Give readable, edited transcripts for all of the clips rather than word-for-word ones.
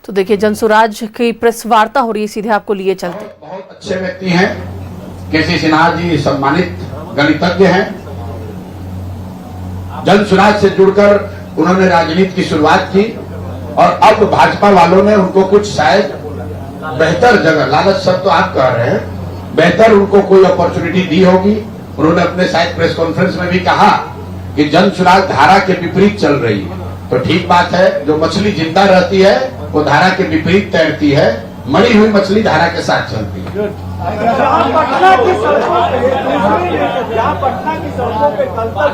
तो देखिए जनसुराज की प्रेस वार्ता हो रही है, सीधे आपको लिए चलते। बहुत अच्छे व्यक्ति हैं, केसी सिन्हा जी सम्मानित गणितज्ञ हैं। जनसुराज से जुड़कर उन्होंने राजनीति की शुरुआत की और अब भाजपा वालों ने उनको कुछ शायद बेहतर जगह, लालच सब तो आप कह रहे हैं, बेहतर उनको कोई अपॉर्चुनिटी दी होगी। उन्होंने अपने शायद प्रेस कॉन्फ्रेंस में भी कहा कि जनसुराज धारा के विपरीत चल रही है। तो ठीक बात है, जो मछली जिंदा रहती है वो धारा के विपरीत तैरती है, मरी हुई मछली धारा के साथ चलती है। पटना की सड़कों पे कल तक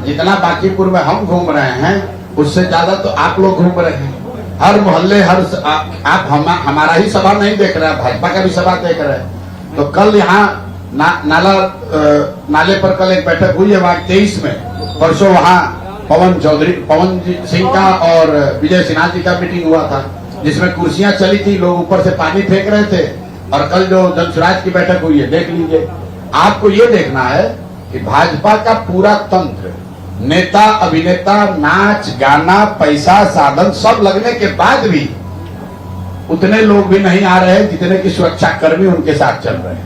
जितना बांकीपुर में हम घूम रहे हैं उससे ज्यादा तो आप लोग घूम रहे हैं। हर मोहल्ले आप हमारा ही सभा नहीं देख रहे हैं, भाजपा का भी सभा देख रहे हैं। तो कल यहाँ नाले पर कल एक बैठक हुई है वार्ड 23 में। परसों वहाँ पवन सिंह का और विजय सिन्हा जी का मीटिंग हुआ था, जिसमें कुर्सियां चली थी, लोग ऊपर से पानी फेंक रहे थे। और कल जो जनसुराज की बैठक हुई है, देख लीजिए। आपको ये देखना है कि भाजपा का पूरा तंत्र, नेता अभिनेता, नाच गाना, पैसा साधन सब लगने के बाद भी उतने लोग भी नहीं आ रहे हैं जितने की सुरक्षा कर्मी उनके साथ चल रहे हैं।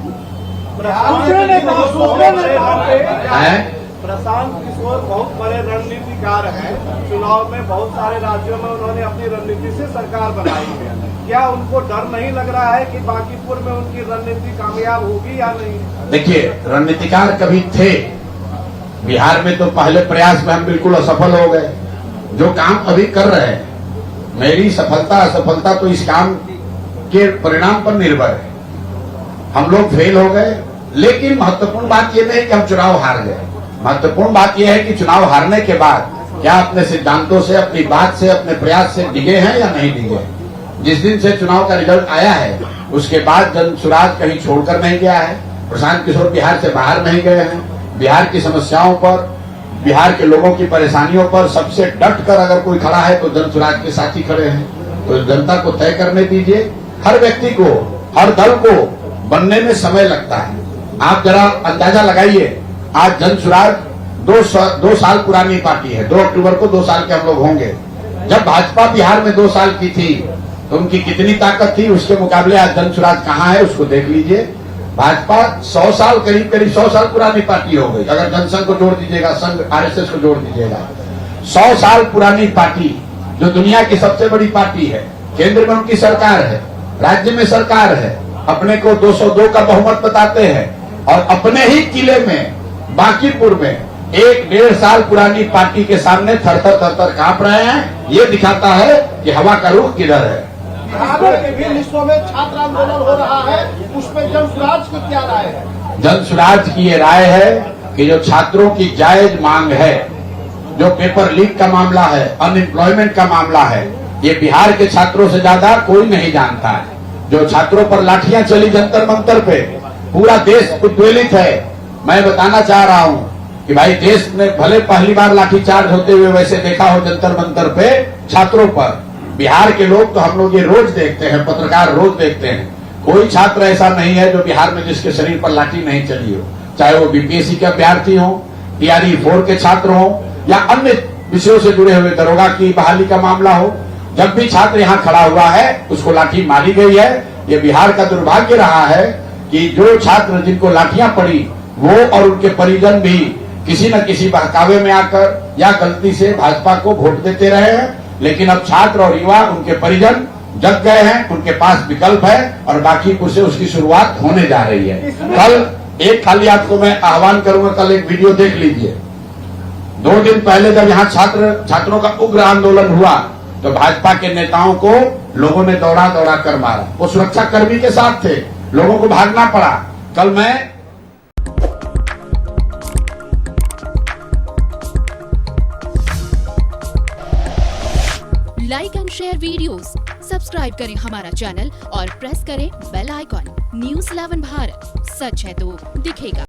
प्रशांत किशोर बहुत बड़े रणनीतिकार हैं। चुनाव में बहुत सारे राज्यों में उन्होंने अपनी रणनीति से सरकार बनाई है। क्या उनको डर नहीं लग रहा है कि बांकीपुर में उनकी रणनीति कामयाब होगी या नहीं? देखिए, रणनीतिकार कभी थे, बिहार में तो पहले प्रयास में हम बिल्कुल असफल हो गए। जो काम अभी कर रहे हैं, मेरी सफलता असफलता तो इस काम के परिणाम पर निर्भर है। हम लोग फेल हो गए, लेकिन महत्वपूर्ण बात यह नहीं कि हम चुनाव हार गए। महत्वपूर्ण बात यह है कि चुनाव हारने के बाद क्या अपने सिद्धांतों से, अपनी बात से, अपने प्रयास से डिगे हैं या नहीं डिगे। जिस दिन से चुनाव का रिजल्ट आया है उसके बाद जनसुराज कहीं छोड़कर नहीं गया है। प्रशांत किशोर बिहार से बाहर नहीं गए हैं। बिहार की समस्याओं पर, बिहार के लोगों की परेशानियों पर सबसे डट कर अगर कोई खड़ा है तो जनसुराज के साथ ही खड़े हैं। तो जनता को तय करने दीजिए। हर व्यक्ति को, हर दल को बनने में समय लगता है। आप जरा अंदाजा लगाइए, आज जनसुराज 2 साल पुरानी पार्टी है। 2 अक्टूबर को 2 साल के हम लोग होंगे। जब भाजपा बिहार में 2 साल की थी तो उनकी कितनी ताकत थी, उसके मुकाबले आज जनसुराज कहाँ है उसको देख लीजिए। भाजपा 100 साल, करीब 100 साल पुरानी पार्टी हो गई। अगर जनसंघ को जोड़ दीजिएगा, संघ आरएसएस को जोड़ दीजिएगा, 100 साल पुरानी पार्टी जो दुनिया की सबसे बड़ी पार्टी है। केंद्र में उनकी सरकार है, राज्य में सरकार है, अपने को 202 का बहुमत बताते हैं और अपने ही किले में बांकीपुर में 1-1.5 साल पुरानी पार्टी के सामने थर-थर कांप रहे हैं। ये दिखाता है कि हवा का रुख किधर है। बिहार के विभिन्न हिस्सों में छात्र आंदोलन हो रहा है, उसमें जनसुराज की क्या राय है? जनसुराज की ये राय है कि जो छात्रों की जायज मांग है, जो पेपर लीक का मामला है, अनएम्प्लॉयमेंट का मामला है, ये बिहार के छात्रों से ज्यादा कोई नहीं जानता है। जो छात्रों पर लाठियां चली जंतर मंतर पे, पूरा देश उद्वेलित है। मैं बताना चाह रहा हूं कि भाई, देश ने भले पहली बार लाठीचार्ज होते हुए वैसे देखा हो जंतर मंतर पे छात्रों पर। बिहार के लोग तो हम लोग ये रोज देखते हैं, पत्रकार रोज देखते हैं। कोई छात्र ऐसा नहीं है जो बिहार में जिसके शरीर पर लाठी नहीं चली हो, चाहे वो बीपीएससी के अभ्यर्थी हो, टीआरई 4 के छात्र हो या अन्य विषयों से जुड़े हुए, दरोगा की बहाली का मामला हो। जब भी छात्र यहाँ खड़ा हुआ है उसको लाठी मारी गई है। ये बिहार का दुर्भाग्य रहा है कि जो छात्र जिनको लाठियां पड़ी वो और उनके परिजन भी किसी न किसी बहकावे में आकर या गलती से भाजपा को वोट देते रहे हैं। लेकिन अब छात्र और युवा, उनके परिजन जग गए हैं, उनके पास विकल्प है और बांकीपुर से उसकी शुरुआत होने जा रही है। कल एक खाली आपको मैं आह्वान करूंगा, कल एक वीडियो देख लीजिए। 2 दिन पहले जब यहाँ छात्रों का उग्र आंदोलन हुआ तो भाजपा के नेताओं को लोगों ने दौड़ा कर मारा। वो सुरक्षा कर्मी के साथ थे, लोगों को भागना पड़ा। कल मैं like and share videos, subscribe करें हमारा चैनल और प्रेस करें बेल आइकॉन। News 11 भारत, सच है तो दिखेगा।